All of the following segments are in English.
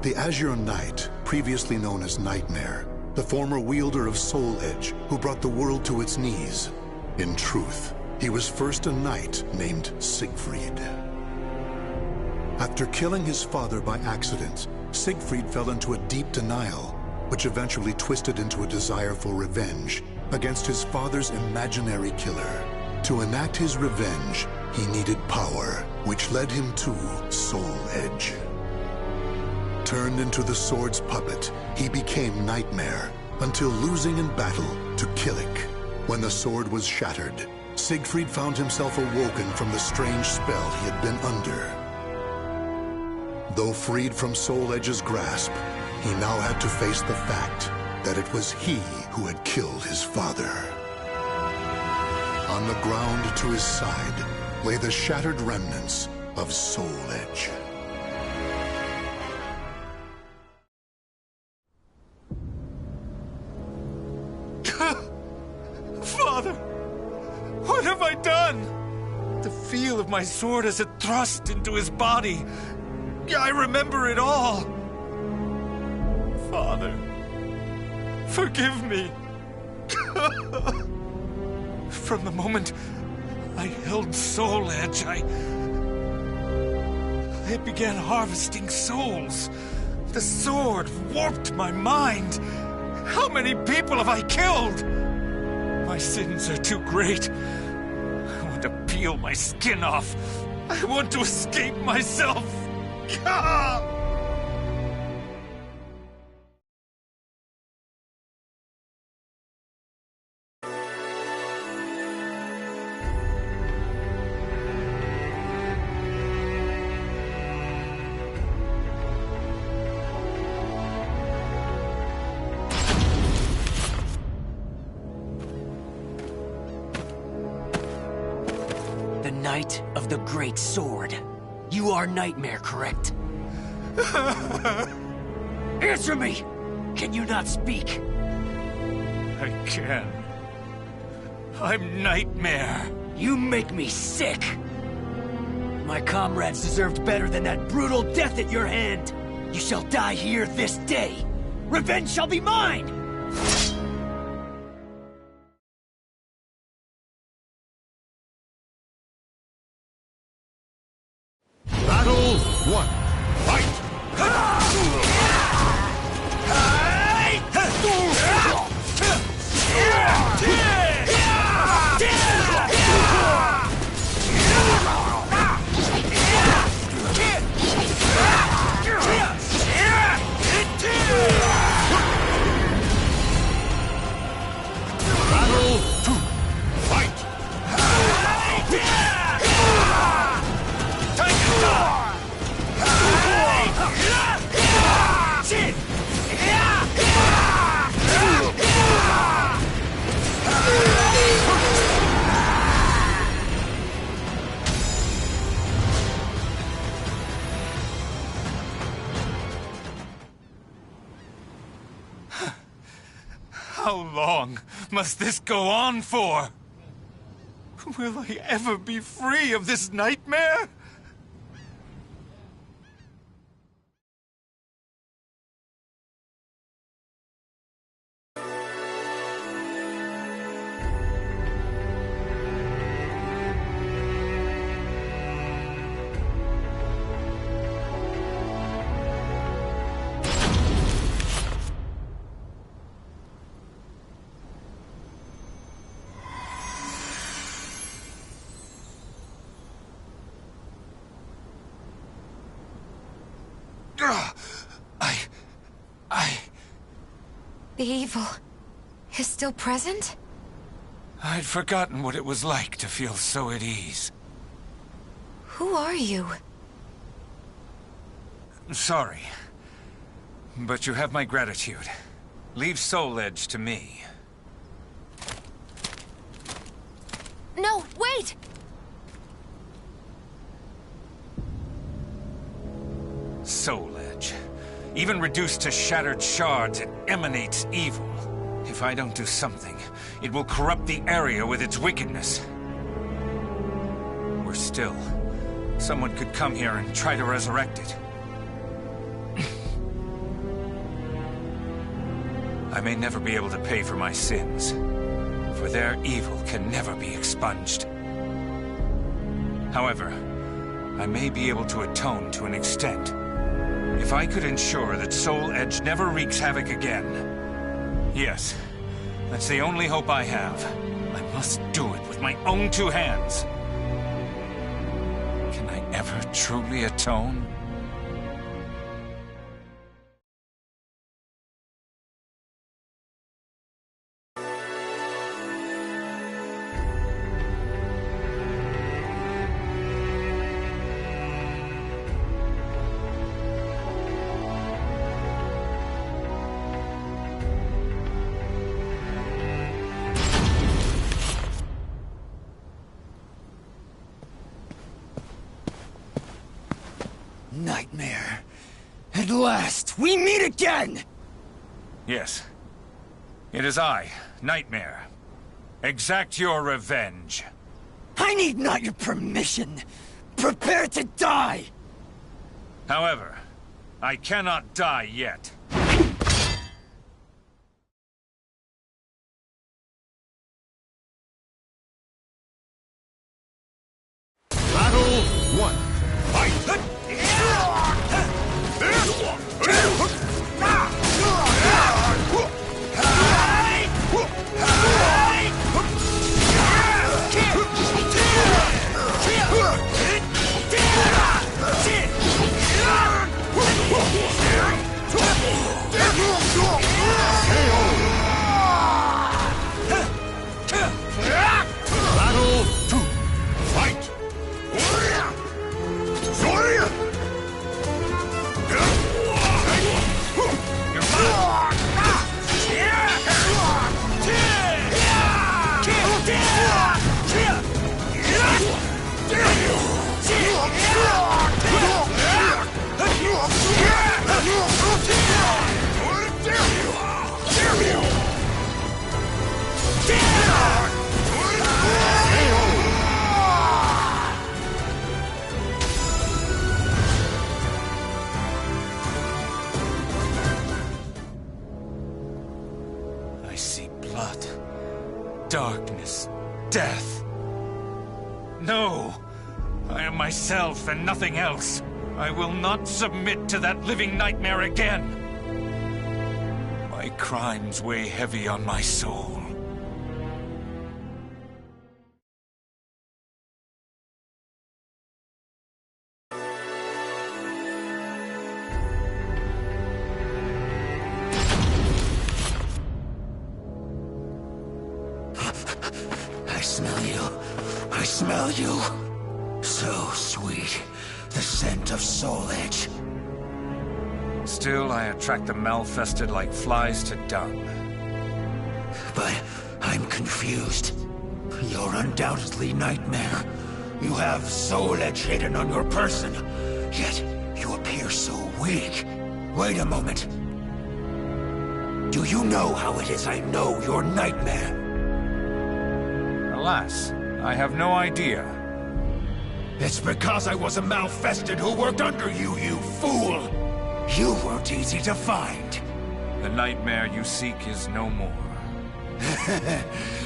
The Azure Knight, previously known as Nightmare, the former wielder of Soul Edge, who brought the world to its knees. In truth, he was first a knight named Siegfried. After killing his father by accident, Siegfried fell into a deep denial, which eventually twisted into a desire for revenge against his father's imaginary killer. To enact his revenge, he needed power, which led him to Soul Edge. Turned into the sword's puppet, he became Nightmare, until losing in battle to Killik. When the sword was shattered, Siegfried found himself awoken from the strange spell he had been under. Though freed from Soul Edge's grasp, he now had to face the fact that it was he who had killed his father. On the ground to his side lay the shattered remnants of Soul Edge. Father! What have I done? The feel of my sword as it thrust into his body. I remember it all. Father, forgive me. From the moment I held Soul Edge, I began harvesting souls. The sword warped my mind. How many people have I killed? My sins are too great. I want to peel my skin off. I want to escape myself. The Knight of the Great Sword. You are Nightmare, correct? Answer me! Can you not speak? I can. I'm Nightmare. You make me sick! My comrades deserved better than that brutal death at your hand! You shall die here this day! Revenge shall be mine! Battle 1. Fight! Battle 2. Fight! How long must this go on for? Will I ever be free of this nightmare? The evil is still present? I'd forgotten what it was like to feel so at ease. Who are you? Sorry, but you have my gratitude. Leave Soul Edge to me. No, wait! Soul Edge. Even reduced to shattered shards, it emanates evil. If I don't do something, it will corrupt the area with its wickedness. Worse still, someone could come here and try to resurrect it. may never be able to pay for my sins, for their evil can never be expunged. However, I may be able to atone to an extent. If I could ensure that Soul Edge never wreaks havoc again. Yes, that's the only hope I have. I must do it with my own two hands. Can I ever truly atone? Nightmare. At last, we meet again! Yes. It is I, Nightmare. Exact your revenge. I need not your permission. Prepare to die! However, I cannot die yet. Battle 1. Fight! Battle 2. Fight! I see blood, darkness, death. No! I am myself and nothing else. I will not submit to that living nightmare again. My crimes weigh heavy on my soul. I smell you. I smell you. So sweet. The scent of Soul Edge. Still, I attract the malfested like flies to dung. But I'm confused. You're undoubtedly Nightmare. You have Soul Edge hidden on your person. Yet, you appear so weak. Wait a moment. Do you know how it is I know you're Nightmare? Alas, I have no idea. It's because I was a malfested who worked under you, you fool! You weren't easy to find. The nightmare you seek is no more.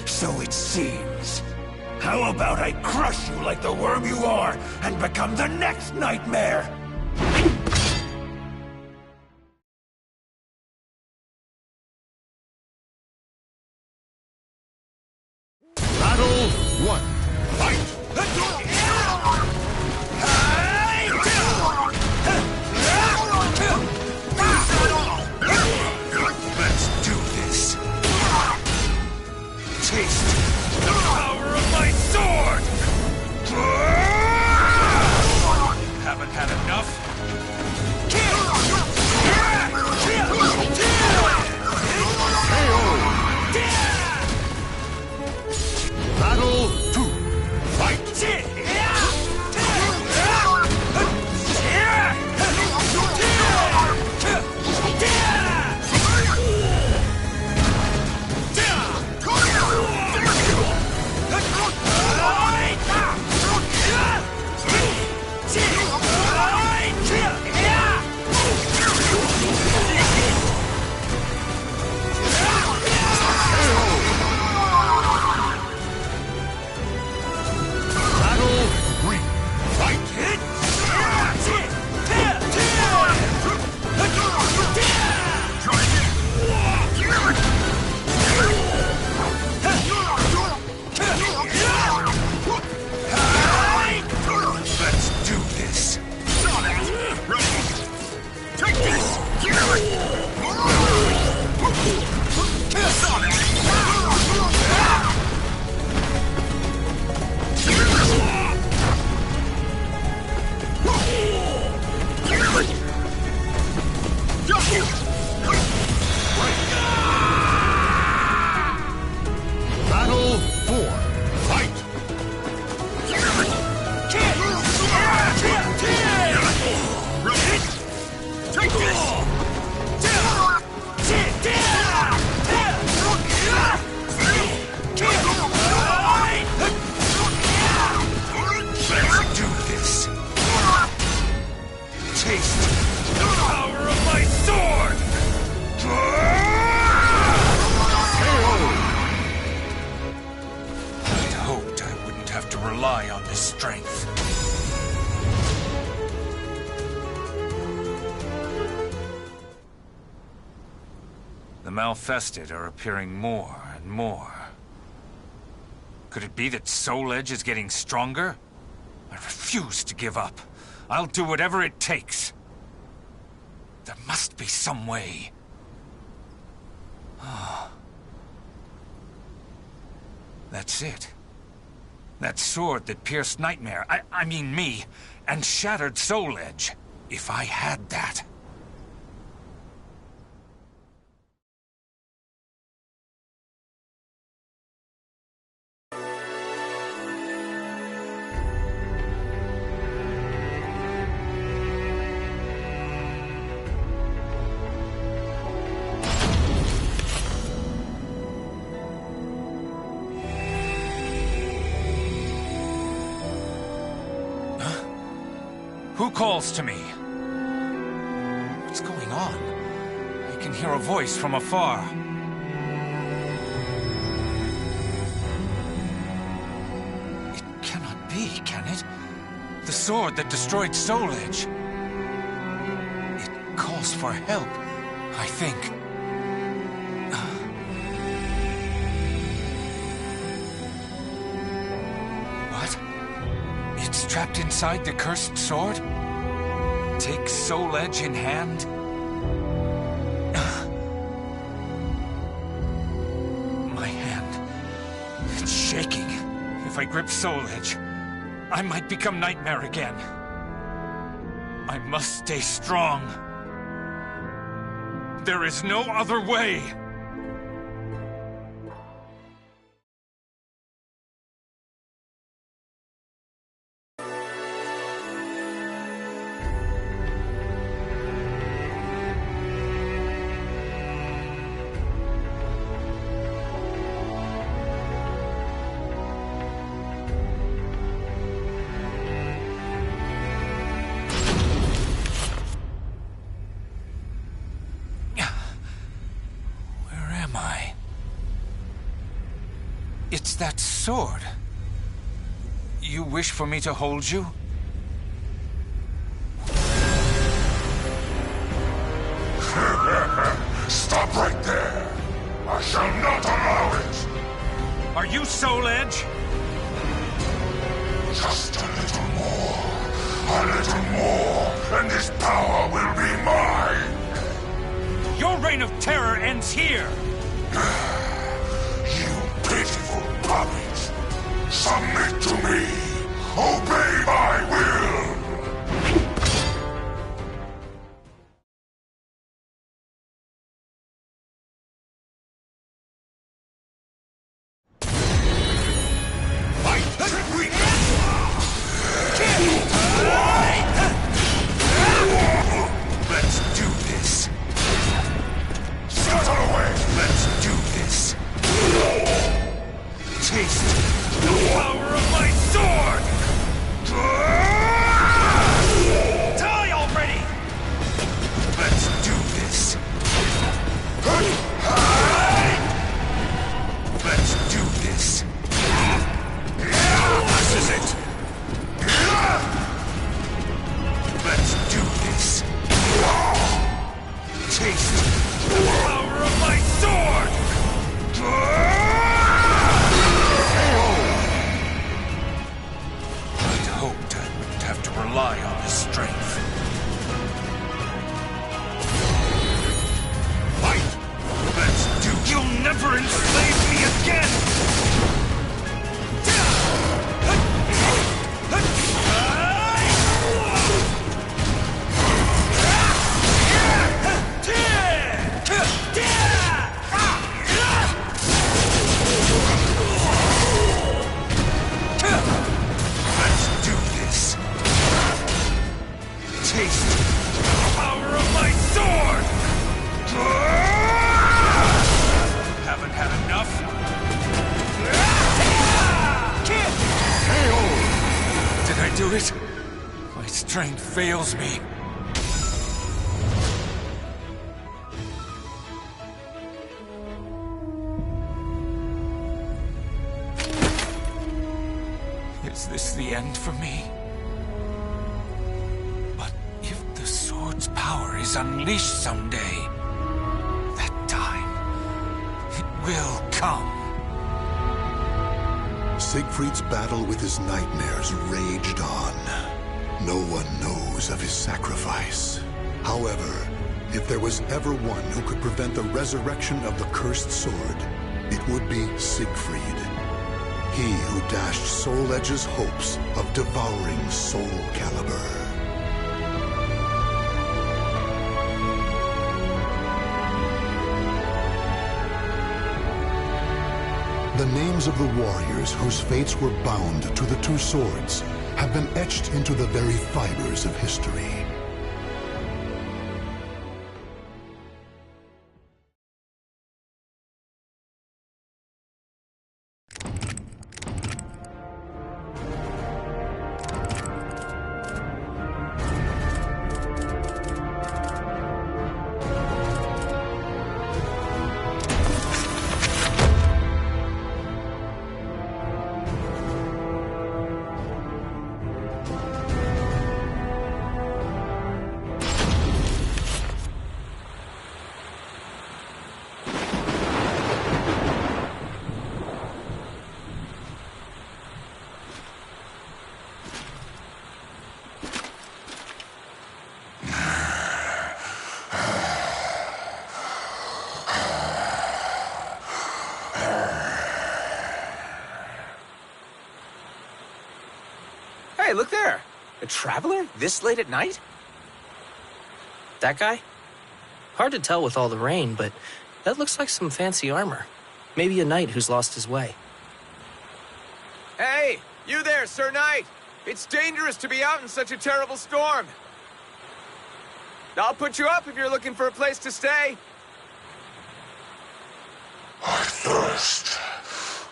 So it seems. How about I crush you like the worm you are, and become the next Nightmare? Battle 1. Fight! Let's do this. Taste the power of my sword! Haven't had enough? Battle 4. Fight! Take this! Let's do this! Taste the power of my sword! I'd hoped I wouldn't have to rely on this strength. The Malfested are appearing more and more. Could it be that Soul Edge is getting stronger? I refuse to give up. I'll do whatever it takes. There must be some way. That's it. That sword that pierced Nightmare, I mean me, and shattered Soul Edge. If I had that. Who calls to me? What's going on? I can hear a voice from afar. It cannot be, can it? The sword that destroyed Soul Edge. It calls for help, I think. What? It's trapped inside the cursed sword? Take Soul Edge in hand? My hand. It's shaking. If I grip Soul Edge, I might become Nightmare again. I must stay strong. There is no other way. It's that sword. You wish for me to hold you? Stop right there! I shall not allow it! Are you Soul Edge? Just a little more, and this power will be mine! Your reign of terror ends here! You pitiful puppies! Submit to me! Obey my will! Let's do this. Scuttle away! Let's do this. Taste the power of my sword! fails me. Is this the end for me? But if the sword's power is unleashed someday, that time, it will come. Siegfried's battle with his nightmares raged on. No one knows of his sacrifice. However, if there was ever one who could prevent the resurrection of the cursed sword, it would be Siegfried. He who dashed Soul Edge's hopes of devouring Soul Calibur. The names of the warriors whose fates were bound to the two swords have been etched into the very fibers of history. Hey, look there! A traveler? This late at night? That guy? Hard to tell with all the rain, but that looks like some fancy armor. Maybe a knight who's lost his way. Hey! You there, Sir Knight! It's dangerous to be out in such a terrible storm! I'll put you up if you're looking for a place to stay. I thirst.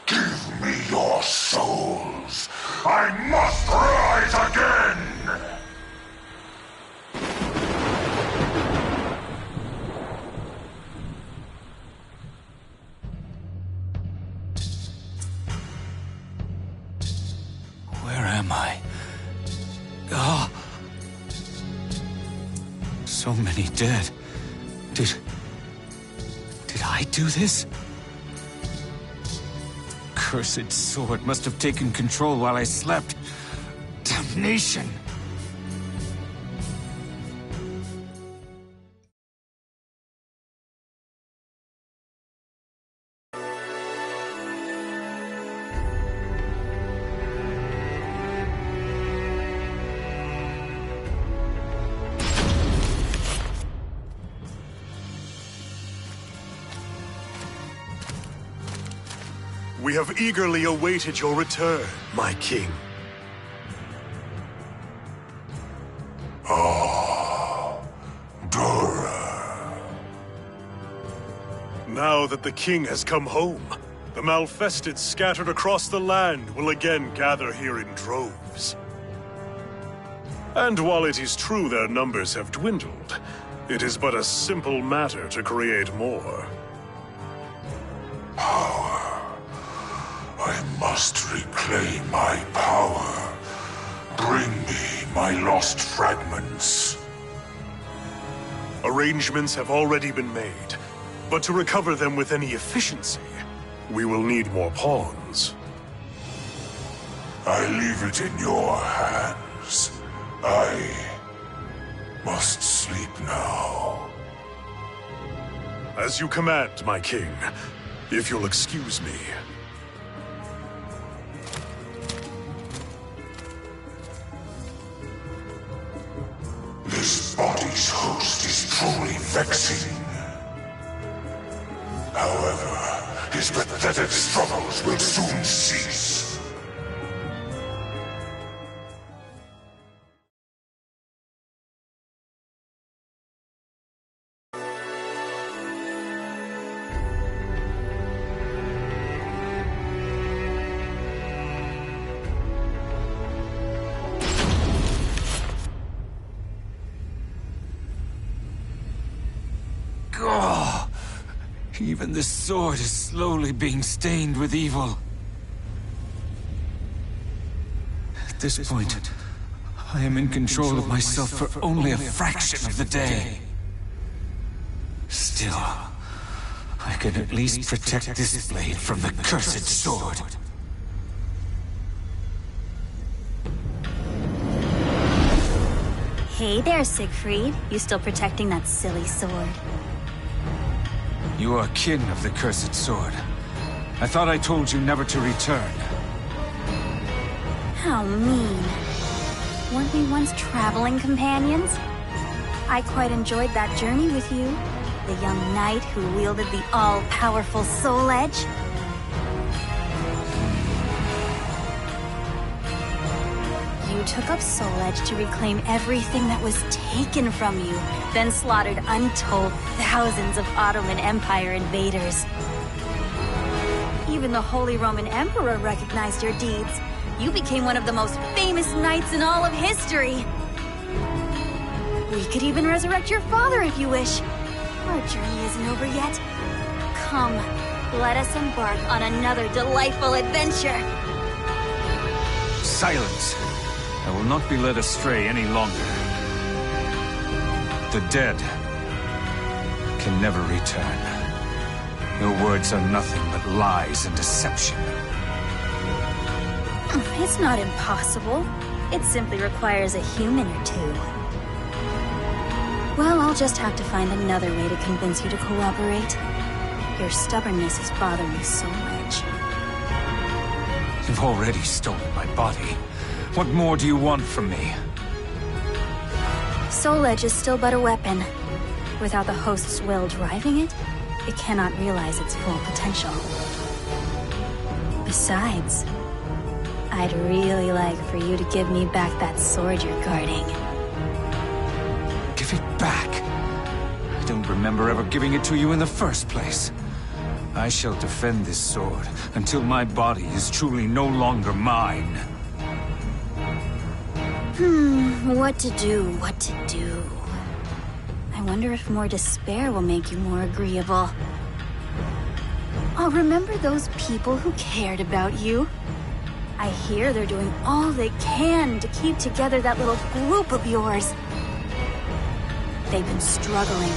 Give me your souls. I must rise again! Where am I? Oh! So many dead. Did I do this? Cursed sword must have taken control while I slept. Damnation! We have eagerly awaited your return, my king. Dora. Now that the king has come home, the malfested scattered across the land will again gather here in droves. And while it is true their numbers have dwindled, it is but a simple matter to create more. I must reclaim my power. Bring me my lost fragments. Arrangements have already been made, but to recover them with any efficiency, we will need more pawns. I leave it in your hands. I must sleep now. As you command, my king, if you'll excuse me. This body's host is truly vexing. However, his pathetic struggles will soon cease. Even the sword is slowly being stained with evil. At this point, I am in control of myself for only a fraction of the day. Still, I can at least protect this blade from the cursed sword. Hey there, Siegfried. You still protecting that silly sword? You are kin of the cursed sword. I thought I told you never to return. How mean. Weren't we once traveling companions? I quite enjoyed that journey with you. The young knight who wielded the all-powerful Soul Edge. You took up Soul Edge to reclaim everything that was taken from you, then slaughtered untold thousands of Ottoman Empire invaders. Even the Holy Roman Emperor recognized your deeds. You became one of the most famous knights in all of history. We could even resurrect your father if you wish. Our journey isn't over yet. Come, let us embark on another delightful adventure. Silence! I will not be led astray any longer. The dead can never return. Your words are nothing but lies and deception. It's not impossible. It simply requires a human or two. Well, I'll just have to find another way to convince you to cooperate. Your stubbornness is bothering me so much. You've already stolen my body. What more do you want from me? Soul Edge is still but a weapon. Without the host's will driving it, it cannot realize its full potential. Besides, I'd really like for you to give me back that sword you're guarding. Give it back? I don't remember ever giving it to you in the first place. I shall defend this sword until my body is truly no longer mine. What to do, what to do. I wonder if more despair will make you more agreeable. Oh, remember those people who cared about you? I hear they're doing all they can to keep together that little group of yours. They've been struggling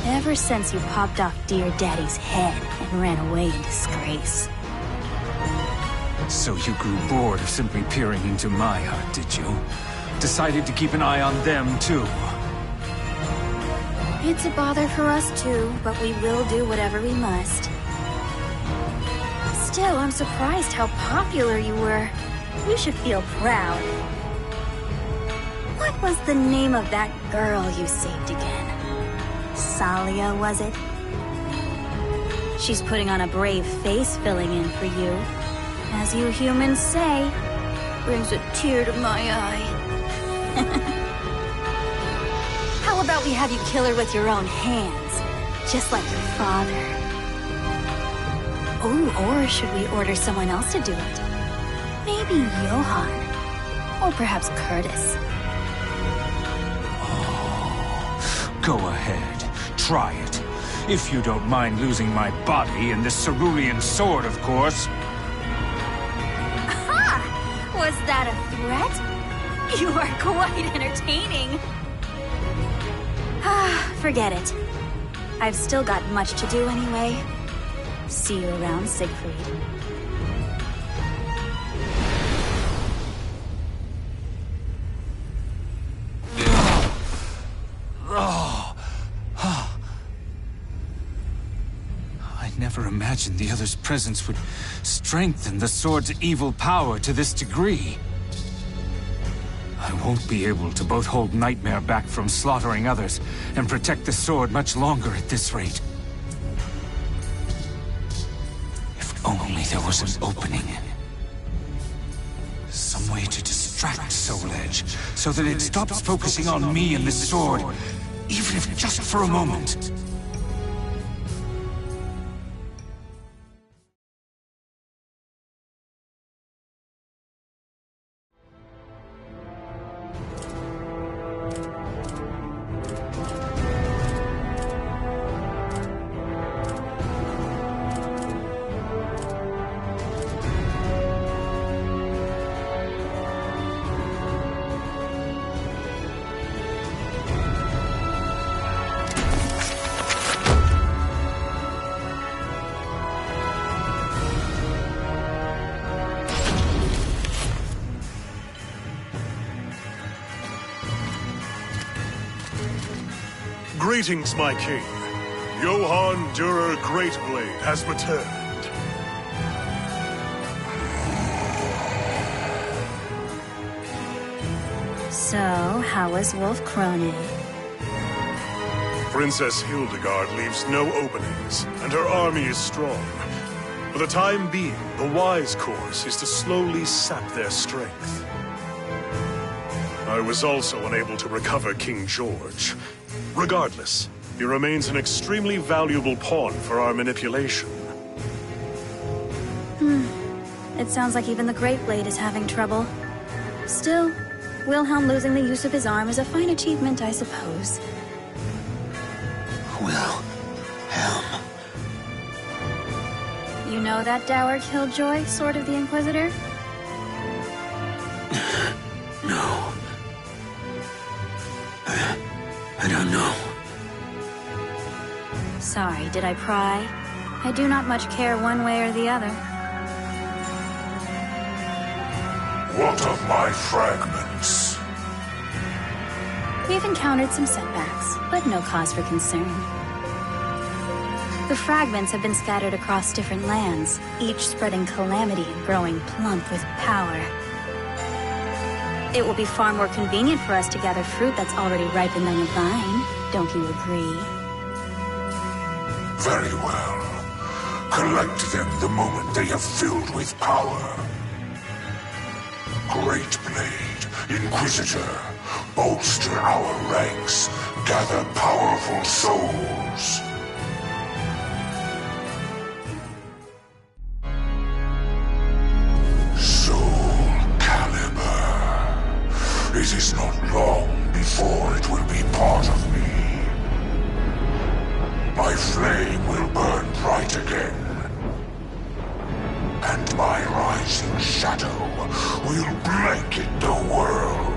ever since you popped off dear Daddy's head and ran away in disgrace. So you grew bored of simply peering into my heart, did you? Decided to keep an eye on them, too. It's a bother for us, too, but we will do whatever we must. Still, I'm surprised how popular you were. You should feel proud. What was the name of that girl you saved again? Salia, was it? She's putting on a brave face filling in for you. As you humans say, brings a tear to my eye. How about we have you kill her with your own hands, just like your father? Oh, or should we order someone else to do it? Maybe Johann, or perhaps Curtis. Oh, go ahead, try it. If you don't mind losing my body and this cerulean sword, of course. Aha! Was that a threat? You are quite entertaining. Forget it. I've still got much to do anyway. See you around, Siegfried. I never imagined the other's presence would strengthen the sword's evil power to this degree. I won't be able to both hold Nightmare back from slaughtering others and protect the sword much longer at this rate. If only there was an opening. Some way to distract Soul Edge, so that it stops focusing on me and this sword, even if just for a moment. Greetings, my king. Johann Dürer Greatblade has returned. So, how was Wolf Krone? Princess Hildegard leaves no openings, and her army is strong. For the time being, the wise course is to slowly sap their strength. I was also unable to recover King George. Regardless, he remains an extremely valuable pawn for our manipulation. It sounds like even the Great Blade is having trouble. Still, Wilhelm losing the use of his arm is a fine achievement, I suppose. Wilhelm. You know that dour killjoy, Sword of the Inquisitor? No. I don't know. Sorry, did I pry? I do not much care one way or the other. What of my fragments? We've encountered some setbacks, but no cause for concern. The fragments have been scattered across different lands, each spreading calamity and growing plump with power. It will be far more convenient for us to gather fruit that's already ripened on the vine. Don't you agree? Very well. Collect them the moment they have filled with power. Great Blade, Inquisitor, bolster our ranks, gather powerful souls. Soul Calibur. It is not long before it will be part of me. My flame will burn bright again. And my rising shadow will blanket the world.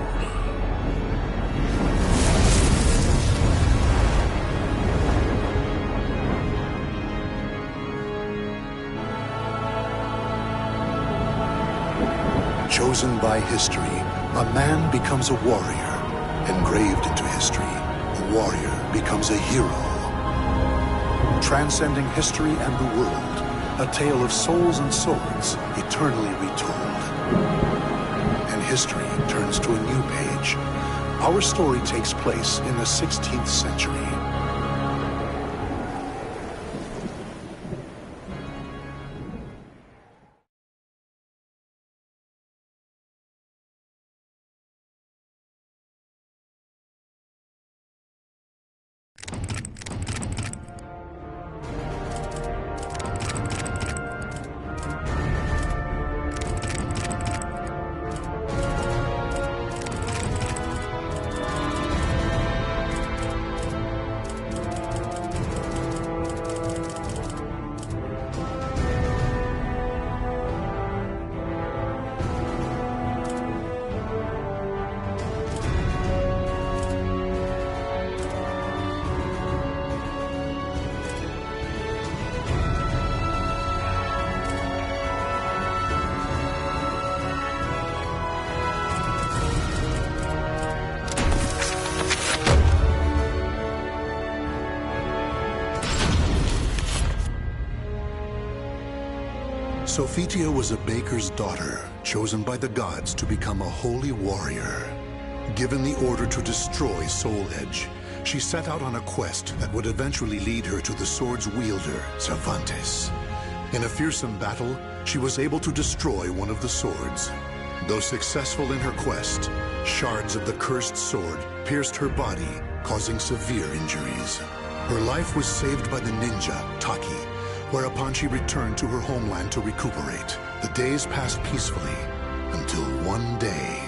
Chosen by history, a man becomes a warrior. Engraved into history, a warrior becomes a hero. Transcending history and the world, a tale of souls and swords, eternally retold. And history turns to a new page. Our story takes place in the 16th century. Sophitia was a baker's daughter, chosen by the gods to become a holy warrior. Given the order to destroy Soul Edge, she set out on a quest that would eventually lead her to the sword's wielder, Cervantes. In a fearsome battle, she was able to destroy one of the swords. Though successful in her quest, shards of the cursed sword pierced her body, causing severe injuries. Her life was saved by the ninja, Taki, whereupon she returned to her homeland to recuperate. The days passed peacefully until one day.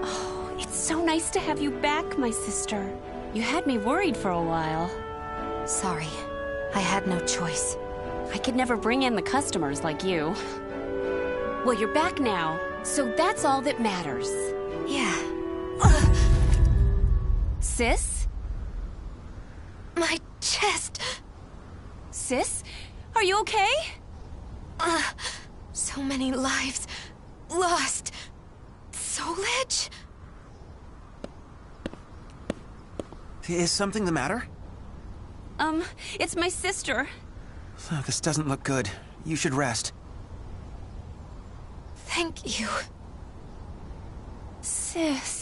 Oh, it's so nice to have you back, my sister. You had me worried for a while. Sorry. I had no choice. I could never bring in the customers like you. Well, you're back now, so that's all that matters. Yeah. Sis? My chest. Sis? Are you okay? So many lives lost. Soul Edge? Is something the matter? It's my sister. Oh, this doesn't look good. You should rest. Thank you, sis.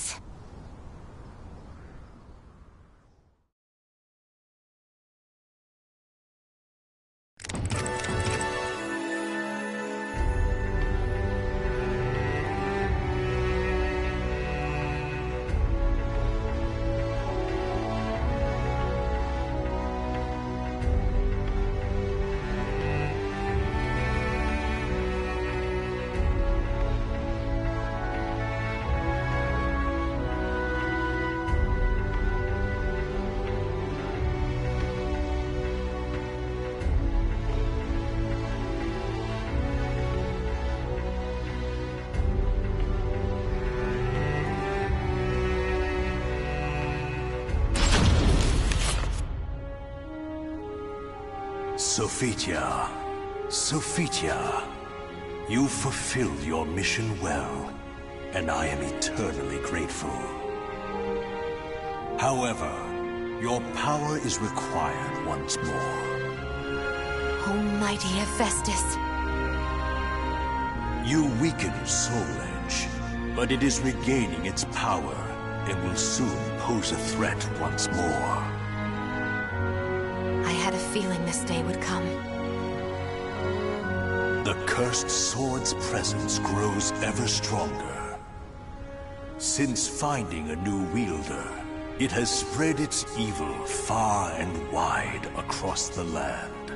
Sophia, you fulfilled your mission well, and I am eternally grateful. However, your power is required once more. Almighty Hephaestus. You weakened Soul Edge, but it is regaining its power and will soon pose a threat once more. I had a feeling this day would come. The cursed sword's presence grows ever stronger. Since finding a new wielder, it has spread its evil far and wide across the land.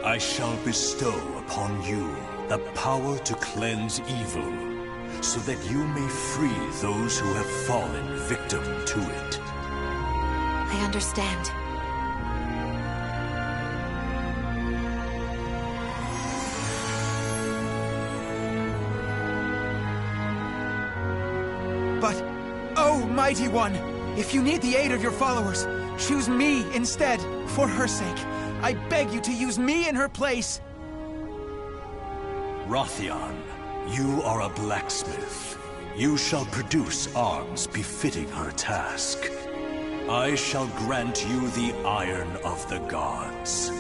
I shall bestow upon you the power to cleanse evil, so that you may free those who have fallen victim to it. I understand. But, oh, Mighty One, if you need the aid of your followers, choose me instead, for her sake. I beg you to use me in her place. Rothion, you are a blacksmith. You shall produce arms befitting her task. I shall grant you the Iron of the Gods.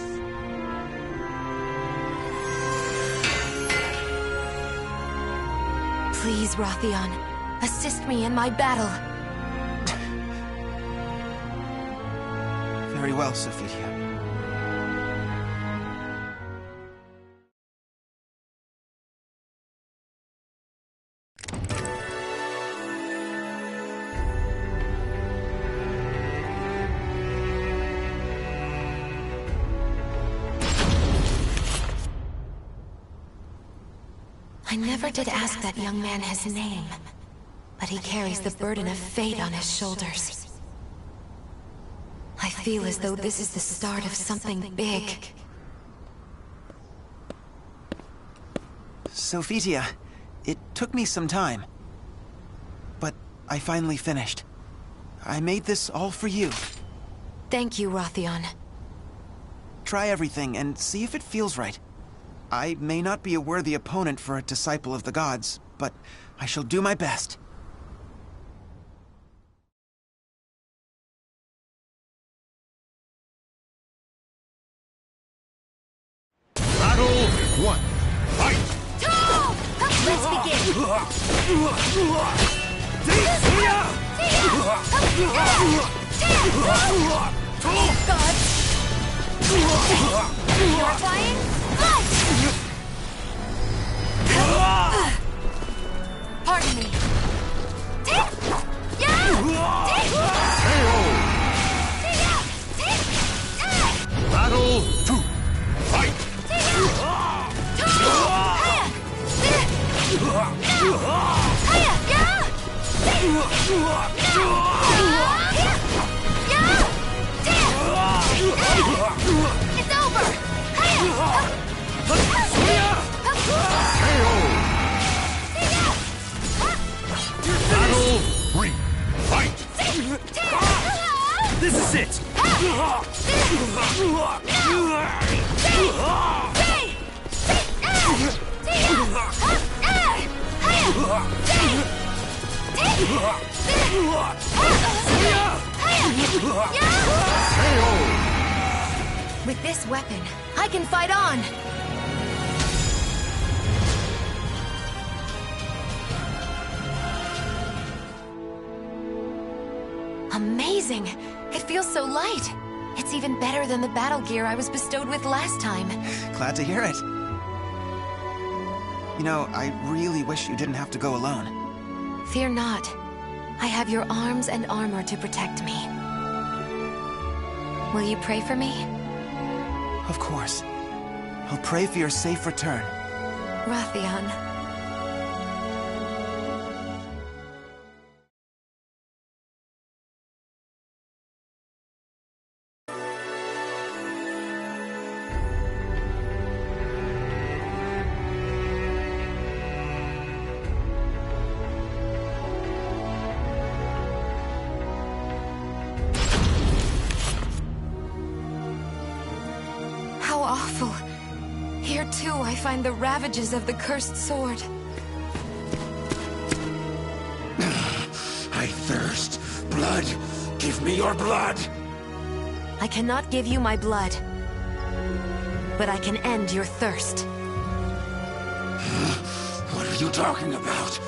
Please, Rothion, assist me in my battle. Very well, Sophia. I never did ask that young man his name, but he carries the burden of fate on his shoulders. I feel as though this is the start of something big. Sophia, it took me some time, but I finally finished. I made this all for you. Thank you, Rothion. Try everything and see if it feels right. I may not be a worthy opponent for a disciple of the gods, but I shall do my best. Battle 1. Fight! Let's begin! You're flying? Pardon me. Battle 2. Fight! It's over! Battle 3. Fight! This is it! With this weapon, I can fight on! Amazing! It feels so light! It's even better than the battle gear I was bestowed with last time. Glad to hear it. You know, I really wish you didn't have to go alone. Fear not. I have your arms and armor to protect me. Will you pray for me? Of course. I'll pray for your safe return. Rathian. How awful. Here too I find the ravages of the cursed sword. I thirst. Blood! Give me your blood! I cannot give you my blood, but I can end your thirst. What are you talking about?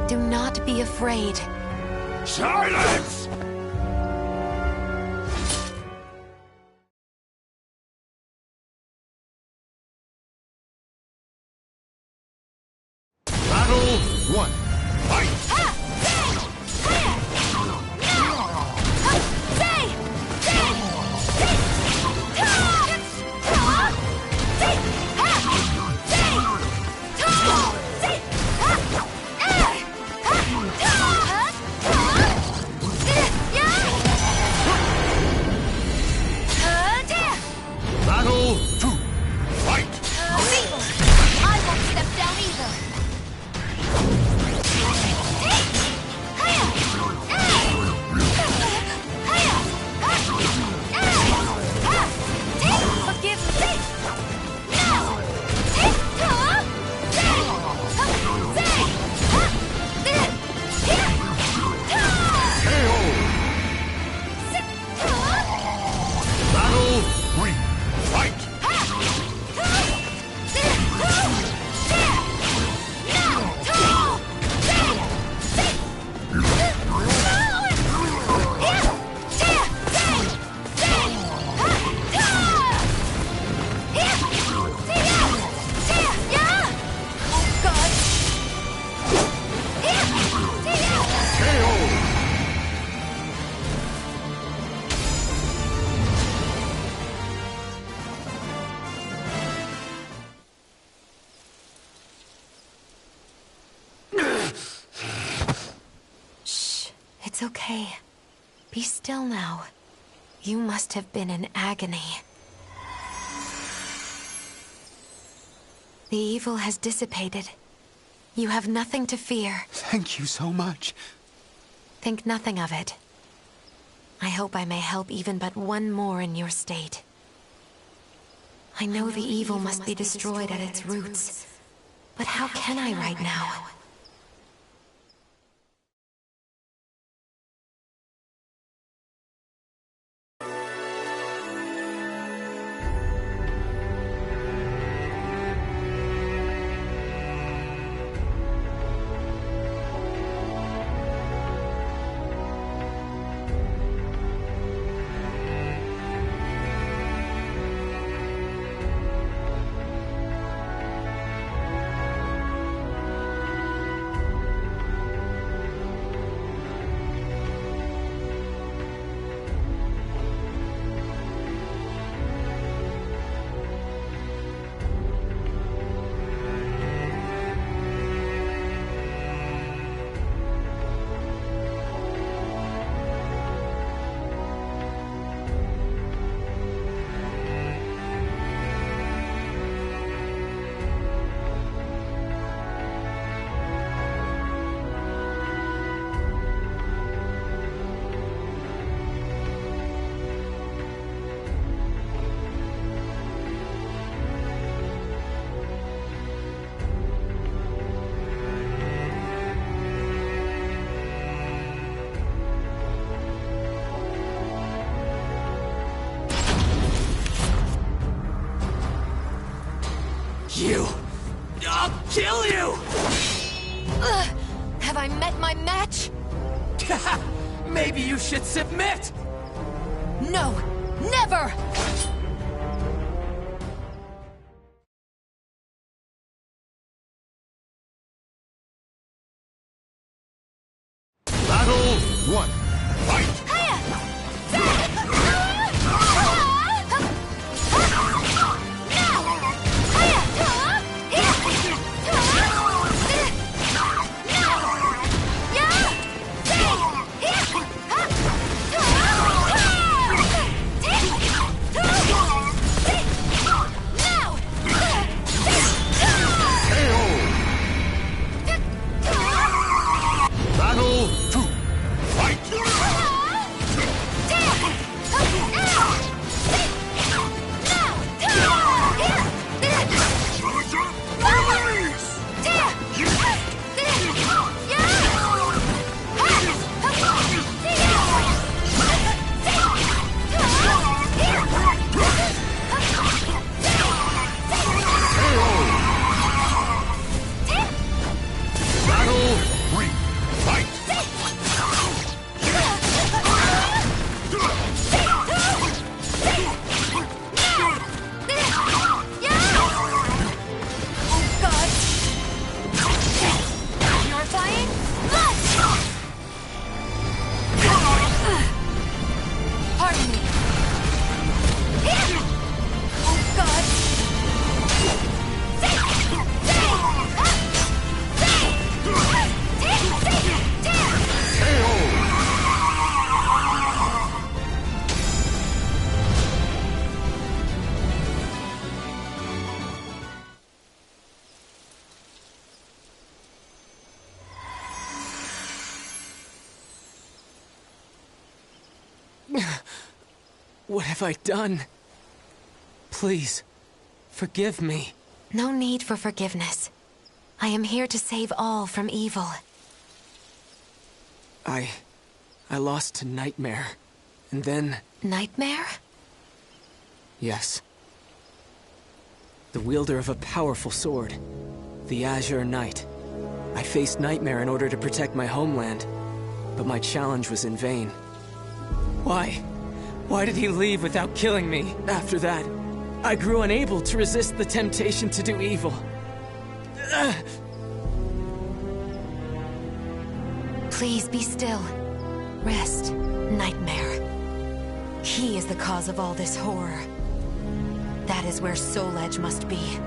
Do not be afraid. Silence! Battle 1. Fight! Battle 2. Fight! I won't step down either. Forgive me. Battle 3. Fight! It's okay. Be still now. You must have been in agony. The evil has dissipated. You have nothing to fear. Thank you so much. Think nothing of it. I hope I may help even but one more in your state. I know the evil must be destroyed at its roots. But how can I right now? you! I'll kill you! Have I met my match? Maybe you should submit! No! Never! Battle 1. Fight! Battle 2. Fight! Battle 3. Fight! Purifying? Pardon me. Oh, God. What have I done? Please, forgive me. No need for forgiveness. I am here to save all from evil. I lost to Nightmare, and then... Nightmare? Yes. The wielder of a powerful sword, the Azure Knight. I faced Nightmare in order to protect my homeland, but my challenge was in vain. Why? Why did he leave without killing me? After that, I grew unable to resist the temptation to do evil. Please be still. Rest, Nightmare. He is the cause of all this horror. That is where Soul Edge must be.